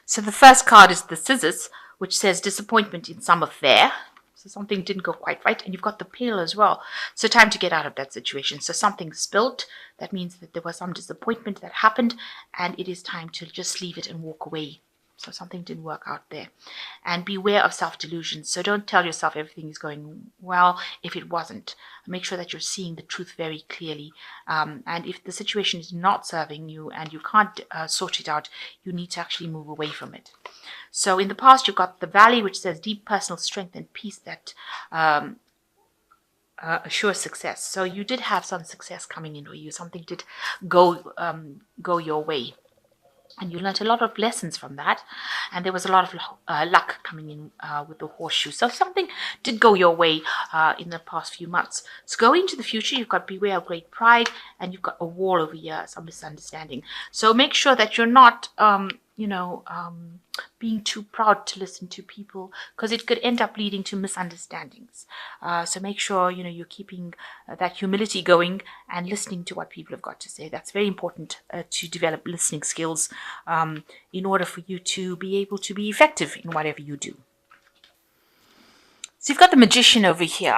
So the first card is the scissors, which says disappointment in some affair. So something didn't go quite right. And you've got the pail as well. So time to get out of that situation. So something spilt. That means that there was some disappointment that happened, and it is time to just leave it and walk away. So something didn't work out there. And beware of self-delusion. So don't tell yourself everything is going well if it wasn't. Make sure that you're seeing the truth very clearly. And if the situation is not serving you and you can't sort it out, you need to actually move away from it. So in the past, you've got the valley, which says deep personal strength and peace that assure success. So you did have some success coming in for you. Something did go your way. And you learned a lot of lessons from that. And there was a lot of luck coming in with the horseshoe. So something did go your way in the past few months. So going into the future, you've got beware of great pride, and you've got a wall over here, some misunderstanding. So make sure that you're not, being too proud to listen to people, because it could end up leading to misunderstandings. So make sure, you're keeping that humility going and listening to what people have got to say. That's very important to develop listening skills in order for you to be able to be effective in whatever you do. So you've got the magician over here.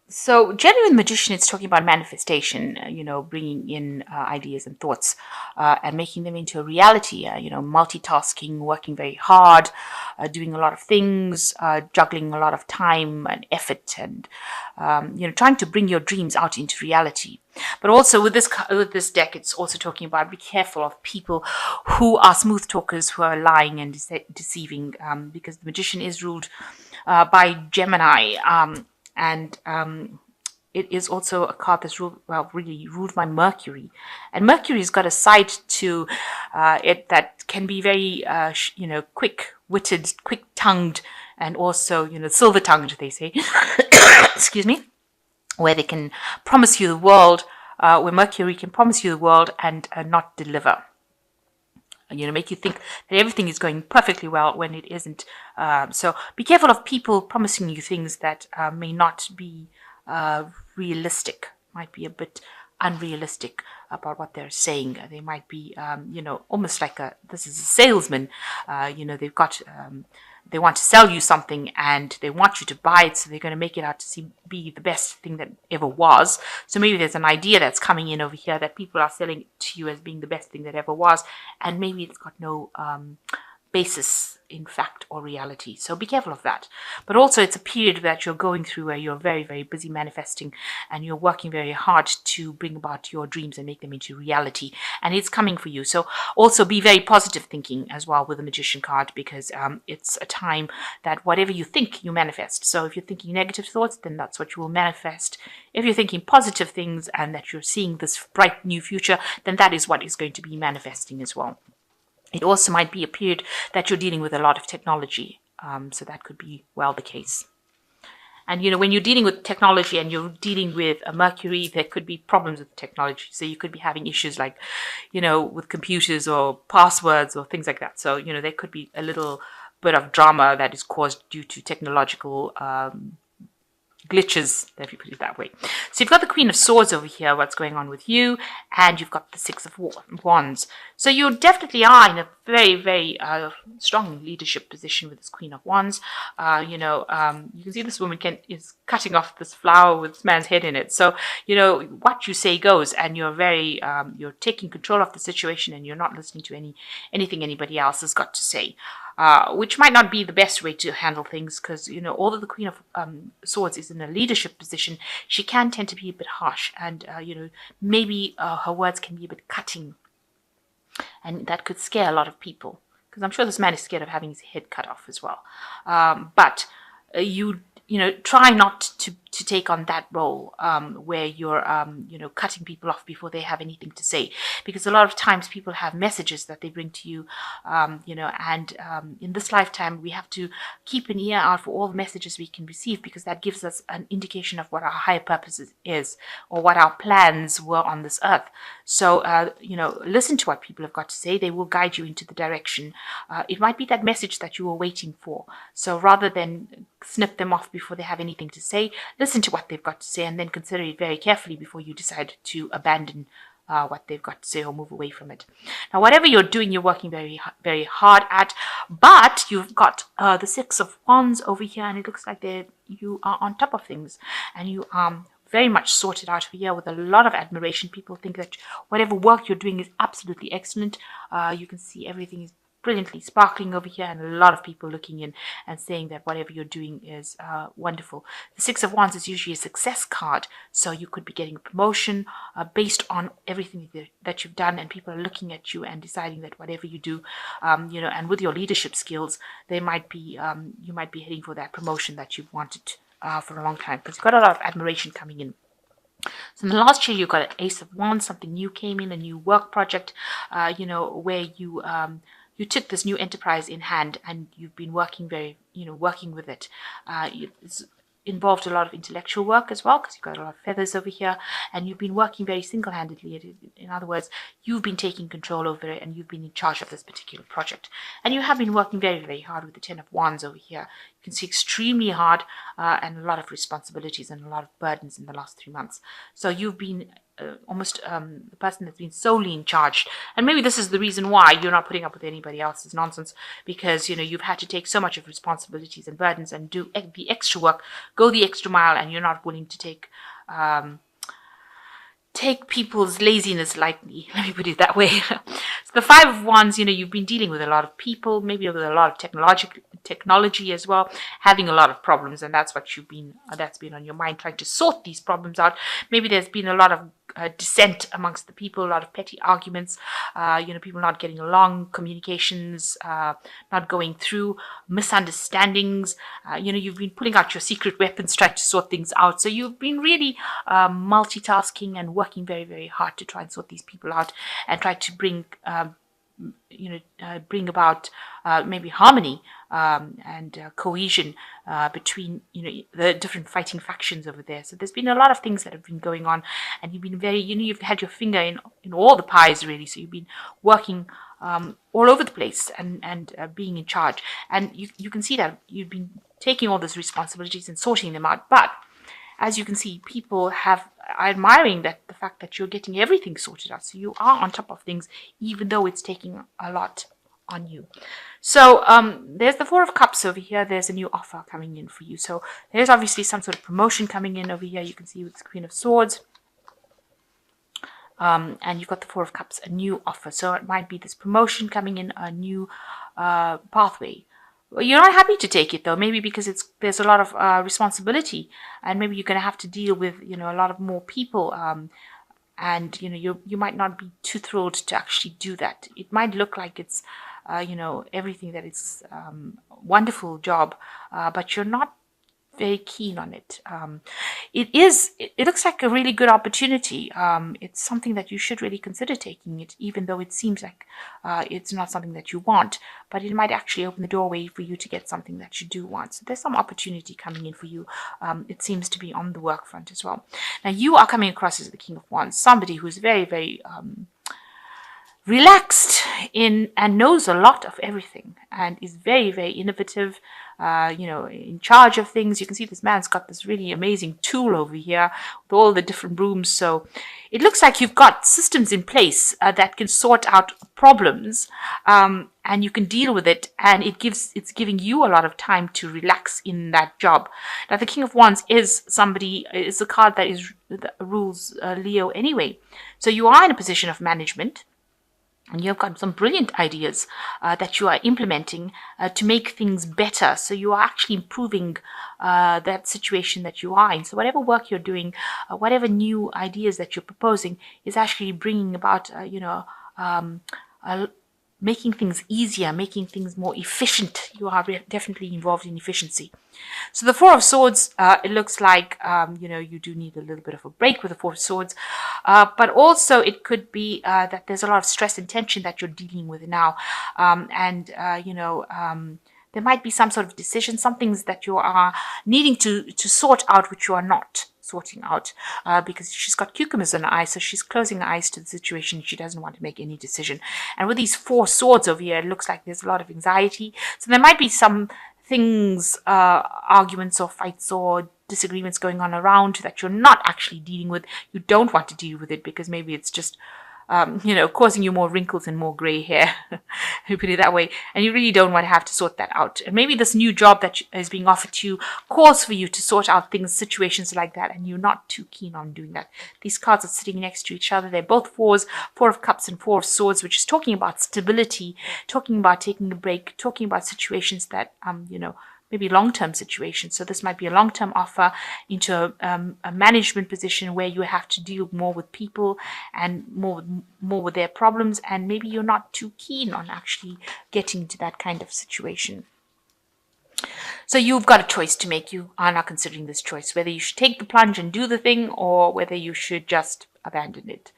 So generally, the magician is talking about manifestation, bringing in ideas and thoughts and making them into a reality, multitasking, working very hard, doing a lot of things, juggling a lot of time and effort, and, trying to bring your dreams out into reality. But also with this deck, it's also talking about be careful of people who are smooth talkers, who are lying and deceiving, because the magician is ruled by Gemini. And it is also a card that's really ruled by Mercury. And Mercury's got a side to it that can be very, quick-witted, quick-tongued, and also, silver-tongued, they say. Excuse me. Where they can promise you the world, where Mercury can promise you the world and not deliver. Make you think that everything is going perfectly well when it isn't. So be careful of people promising you things that may not be realistic, might be a bit unrealistic about what they're saying. They might be, almost like this is a salesman. They've got, they want to sell you something and they want you to buy it, so they're going to make it out to be the best thing that ever was. So maybe there's an idea that's coming in over here that people are selling to you as being the best thing that ever was, and maybe it's got no basis in fact or reality. So be careful of that. But also it's a period that you're going through where you're very, very busy manifesting, and you're working very hard to bring about your dreams and make them into reality, and it's coming for you. So also be very positive thinking as well with the magician card, because it's a time that whatever you think, you manifest. So if you're thinking negative thoughts, then that's what you will manifest. If you're thinking positive things and that you're seeing this bright new future, then that is what is going to be manifesting as well. It also might be a period that you're dealing with a lot of technology. So that could be well the case. And, when you're dealing with technology and you're dealing with a Mercury, there could be problems with technology. So you could be having issues like, with computers or passwords or things like that. So, there could be a little bit of drama that is caused due to technological glitches, if you put it that way. So you've got the Queen of Swords over here, what's going on with you, and you've got the Six of Wands. So you definitely are in a very, very strong leadership position with this Queen of Wands. You can see this woman is cutting off this flower with this man's head in it. So, what you say goes, and you're very, you're taking control of the situation, and you're not listening to anything anybody else has got to say. Which might not be the best way to handle things, because, although the Queen of Swords is in a leadership position, she can tend to be a bit harsh, and, maybe her words can be a bit cutting, and that could scare a lot of people, because I'm sure this man is scared of having his head cut off as well. But try not to take on that role where you're, cutting people off before they have anything to say. Because a lot of times people have messages that they bring to you, and in this lifetime, we have to keep an ear out for all the messages we can receive, because that gives us an indication of what our higher purpose is, or what our plans were on this earth. So, listen to what people have got to say. They will guide you into the direction. It might be that message that you were waiting for. So rather than snip them off before they have anything to say, listen to what they've got to say, and then consider it very carefully before you decide to abandon what they've got to say or move away from it. Now, whatever you're doing, you're working very hard at, but you've got the Six of Wands over here, and it looks like you are on top of things, and you very much sorted out over here with a lot of admiration. People think that whatever work you're doing is absolutely excellent. You can see everything is brilliantly sparkling over here, and a lot of people looking in and saying that whatever you're doing is wonderful. The Six of Wands is usually a success card, so you could be getting a promotion based on everything that you've done, and people are looking at you and deciding that whatever you do, and with your leadership skills, you might be heading for that promotion that you've wanted for a long time, because you've got a lot of admiration coming in. So in the last year, you got an Ace of Wands, something new came in, a new work project, where you took this new enterprise in hand, and you've been working working with it. It's involved a lot of intellectual work as well, because you've got a lot of feathers over here, and you've been working very single-handedly. In other words, you've been taking control over it, and you've been in charge of this particular project. And you have been working very hard with the Ten of Wands over here. You can see extremely hard and a lot of responsibilities and a lot of burdens in the last 3 months. So you've been almost the person that's been solely in charge, and maybe this is the reason why you're not putting up with anybody else's nonsense, because you've had to take so much of responsibilities and burdens and do the extra work, go the extra mile, and you're not willing to take people's laziness lightly. Let me put it that way. So the Five of Wands, you've been dealing with a lot of people, maybe with a lot of technology as well, having a lot of problems, and that's been on your mind, trying to sort these problems out. Maybe there's been a lot of dissent amongst the people, a lot of petty arguments, people not getting along, communications not going through, misunderstandings. You've been pulling out your secret weapons, trying to sort things out. So you've been really multitasking and working very hard to try and sort these people out and try to bring about maybe harmony and cohesion between the different fighting factions over there. So there's been a lot of things that have been going on, and you've been very you've had your finger in all the pies really. So you've been working all over the place and being in charge, and you can see that you've been taking all those responsibilities and sorting them out. But as you can see, people are admiring the fact that you're getting everything sorted out. So you are on top of things, even though it's taking a lot on you. So there's the Four of Cups over here. There's a new offer coming in for you. So there's obviously some sort of promotion coming in over here. You can see with the Queen of Swords. And you've got the Four of Cups, a new offer. So it might be this promotion coming in, a new pathway. Well, you're not happy to take it though, maybe because there's a lot of responsibility, and maybe you're going to have to deal with a lot of more people, and you might not be too thrilled to actually do that. It might look like it's everything that is wonderful job, but you're not very keen on it. It looks like a really good opportunity. It's something that you should really consider taking it, even though it seems like it's not something that you want, but it might actually open the doorway for you to get something that you do want. So there's some opportunity coming in for you. It seems to be on the work front as well. Now you are coming across as the King of Wands, somebody who's very relaxed and knows a lot of everything, and is very innovative, in charge of things. You can see this man's got this really amazing tool over here with all the different rooms. So it looks like you've got systems in place that can sort out problems, and you can deal with it, and it's giving you a lot of time to relax in that job. Now the King of Wands is a card that rules Leo anyway. So you are in a position of management, and you've got some brilliant ideas that you are implementing to make things better. So you are actually improving that situation that you are in. So whatever work you're doing, whatever new ideas that you're proposing is actually bringing about, making things easier, making things more efficient. You are definitely involved in efficiency. So the Four of Swords, it looks like, you do need a little bit of a break with the Four of Swords. But also it could be that there's a lot of stress and tension that you're dealing with now. There might be some sort of decision, some things that you are needing to sort out, which you are not sorting out, because she's got cucumbers in her eyes, so she's closing her eyes to the situation. She doesn't want to make any decision. And with these Four Swords over here, it looks like there's a lot of anxiety. So there might be some things, arguments or fights or disagreements going on around that you're not actually dealing with. You don't want to deal with it because maybe it's just causing you more wrinkles and more gray hair, put it that way. And you really don't want to have to sort that out. And maybe this new job that is being offered to you calls for you to sort out things, situations like that, and you're not too keen on doing that. These cards are sitting next to each other. They're both fours, Four of Cups and Four of Swords, which is talking about stability, talking about taking a break, talking about situations that, maybe long-term situations. So this might be a long-term offer into a management position where you have to deal more with people and more with their problems, and maybe you're not too keen on actually getting to that kind of situation. So you've got a choice to make. You are not considering this choice, whether you should take the plunge and do the thing or whether you should just abandon it.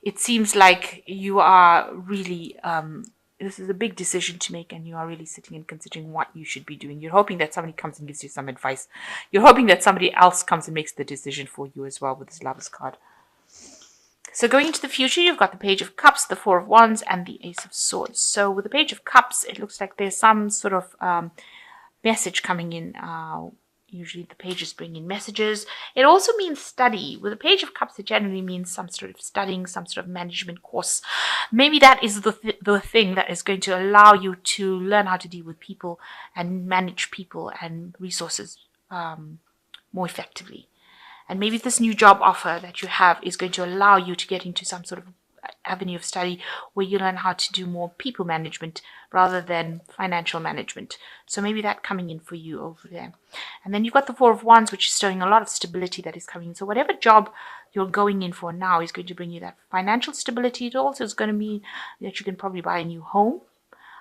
It seems like you are really this is a big decision to make, and you are really sitting and considering what you should be doing. You're hoping that somebody comes and gives you some advice. You're hoping that somebody else comes and makes the decision for you as well with this Lovers card. So going into the future, you've got the Page of Cups, the Four of Wands, and the Ace of Swords. So with the Page of Cups, it looks like there's some sort of message coming in. Usually the pages bring in messages. It also means study. With the Page of Cups, it generally means some sort of studying, some sort of management course. Maybe that is the thing that is going to allow you to learn how to deal with people and manage people and resources more effectively. And maybe this new job offer that you have is going to allow you to get into some sort of avenue of study where you learn how to do more people management rather than financial management. So maybe that coming in for you over there. And then you've got the Four of Wands, which is showing a lot of stability that is coming in. So whatever job you're going in for now is going to bring you that financial stability. It also is going to mean that you can probably buy a new home,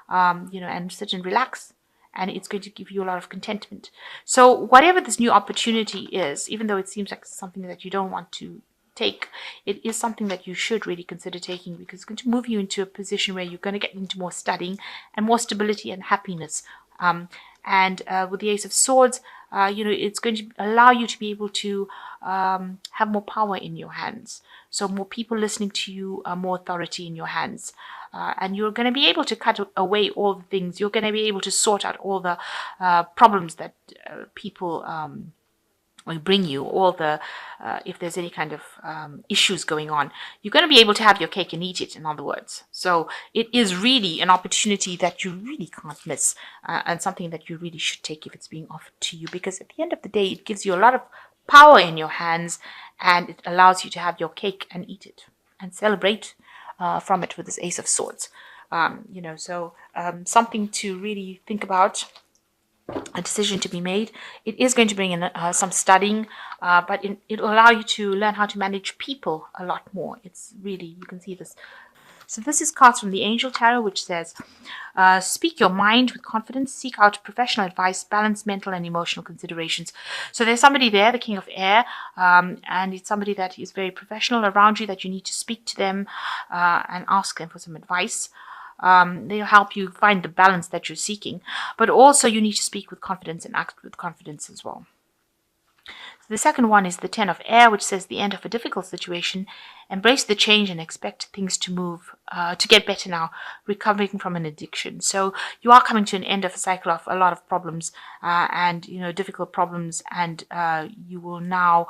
and sit and relax. And it's going to give you a lot of contentment. So whatever this new opportunity is, even though it seems like something that you don't want to take, it is something that you should really consider taking, because it's going to move you into a position where you're going to get into more studying and more stability and happiness. With the Ace of Swords, it's going to allow you to be able to have more power in your hands. So more people listening to you, more authority in your hands. And you're going to be able to cut away all the things. You're going to be able to sort out all the problems that people will bring you, all the, if there's any kind of issues going on. You're going to be able to have your cake and eat it, in other words. So it is really an opportunity that you really can't miss, and something that you really should take if it's being offered to you, because at the end of the day, it gives you a lot of power in your hands, and it allows you to have your cake and eat it and celebrate from it with this Ace of Swords. Something to really think about, a decision to be made. It is going to bring in some studying, but it'll allow you to learn how to manage people a lot more. It's really, you can see this. So this is cards from the Angel Tarot, which says, speak your mind with confidence, seek out professional advice, balance mental and emotional considerations. So there's somebody there, the King of Air, and it's somebody that is very professional around you, that you need to speak to them and ask them for some advice. They'll help you find the balance that you're seeking, but also you need to speak with confidence and act with confidence as well. So the second one is the Ten of Air, which says the end of a difficult situation. Embrace the change and expect things to move, to get better now, recovering from an addiction. So you are coming to an end of a cycle of a lot of problems and difficult problems, and you will now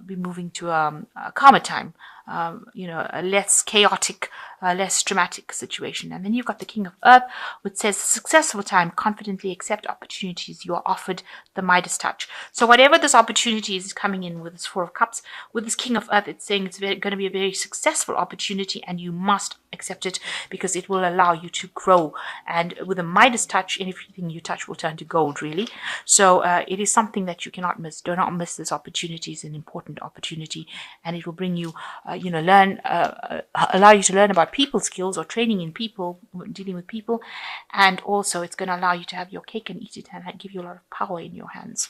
be moving to a calmer time, a less chaotic, less dramatic situation. And then you've got the King of Earth, which says successful time, confidently accept opportunities you are offered, the Midas touch. So whatever this opportunity is coming in with this Four of Cups, with this King of Earth, it's saying it's going to be a very successful opportunity, and you must accept it because it will allow you to grow. And with a Midas touch, anything you touch will turn to gold, really. So it is something that you cannot miss. Do not miss this opportunity. It's an important opportunity, and it will bring you, allow you to learn about people skills or training in people, dealing with people, and also it's going to allow you to have your cake and eat it and give you a lot of power in your hands.